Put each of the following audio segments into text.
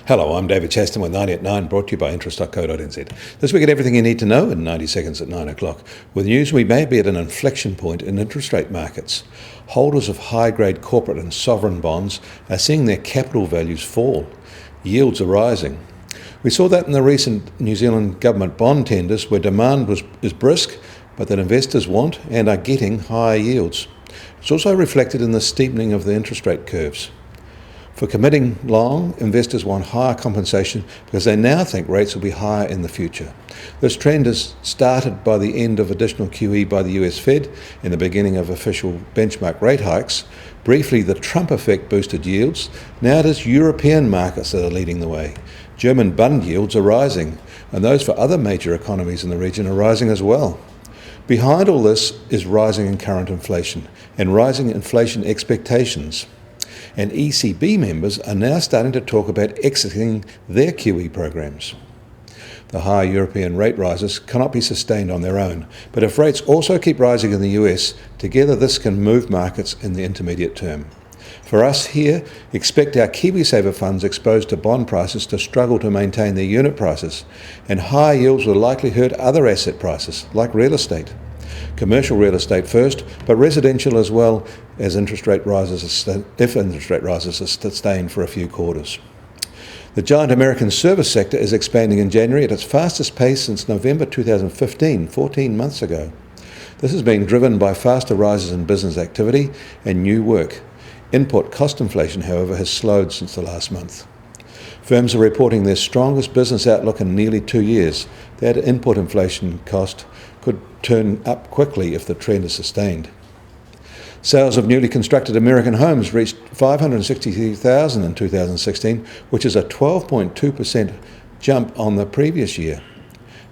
Hello, I'm David Chaston with 90 at 9, brought to you by interest.co.nz. This week at everything you need to know in 90 seconds at 9 o'clock. With news, we may be at an inflection point in interest rate markets. Holders of high-grade corporate and sovereign bonds are seeing their capital values fall. Yields are rising. We saw that in the recent New Zealand government bond tenders where demand is brisk, but that investors want and are getting higher yields. It's also reflected in the steepening of the interest rate curves. For committing long, investors want higher compensation because they now think rates will be higher in the future. This trend has started by the end of additional QE by the US Fed and the beginning of official benchmark rate hikes. Briefly, the Trump effect boosted yields. Now it is European markets that are leading the way. German bond yields are rising, and those for other major economies in the region are rising as well. Behind all this is rising and current inflation and rising inflation expectations. And ECB members are now starting to talk about exiting their QE programs. The higher European rate rises cannot be sustained on their own, but if rates also keep rising in the US, together this can move markets in the intermediate term. For us here, expect our KiwiSaver funds exposed to bond prices to struggle to maintain their unit prices, and higher yields will likely hurt other asset prices, like real estate. Commercial real estate first, but residential as well, as interest rate rises are sustained for a few quarters. The giant American service sector is expanding in January at its fastest pace since November 2015, 14 months ago. This has been driven by faster rises in business activity and new work. Input cost inflation, however, has slowed since the last month. Firms are reporting their strongest business outlook in nearly 2 years. That input inflation cost could turn up quickly if the trend is sustained. Sales of newly constructed American homes reached 563,000 in 2016, which is a 12.2% jump on the previous year.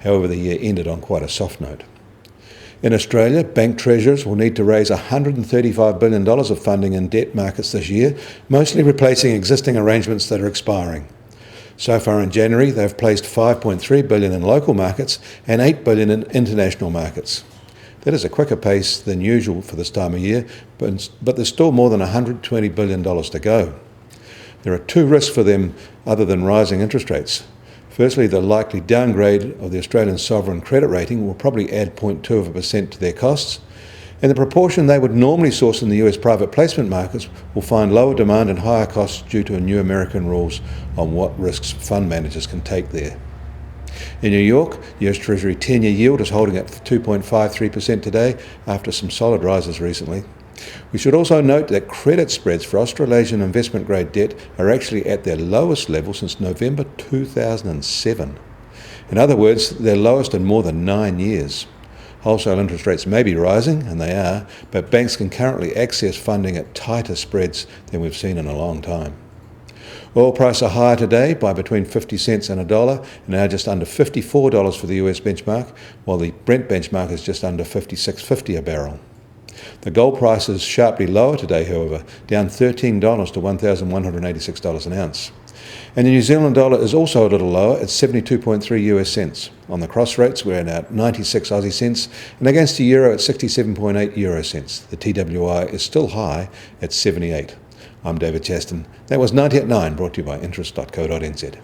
However, the year ended on quite a soft note. In Australia, bank treasurers will need to raise $135 billion of funding in debt markets this year, mostly replacing existing arrangements that are expiring. So far in January, they've placed $5.3 billion in local markets and $8 billion in international markets. That is a quicker pace than usual for this time of year, but there's still more than $120 billion to go. There are two risks for them other than rising interest rates. Firstly, the likely downgrade of the Australian sovereign credit rating will probably add 0.2% to their costs, and the proportion they would normally source in the US private placement markets will find lower demand and higher costs due to new American rules on what risks fund managers can take there. In New York, the US Treasury 10-year yield is holding at 2.53% today after some solid rises recently. We should also note that credit spreads for Australasian investment-grade debt are actually at their lowest level since November 2007. In other words, their lowest in more than 9 years. Wholesale interest rates may be rising, and they are, but banks can currently access funding at tighter spreads than we've seen in a long time. Oil prices are higher today by between 50 cents and $1, and now just under $54 for the US benchmark, while the Brent benchmark is just under $56.50 a barrel. The gold price is sharply lower today, however, down $13 to $1,186 an ounce. And the New Zealand dollar is also a little lower at 72.3 US cents. On the cross rates, we're at 96 Aussie cents, and against the euro at 67.8 euro cents. The TWI is still high at 78. I'm David Chaston. That was 90 at 9, brought to you by interest.co.nz.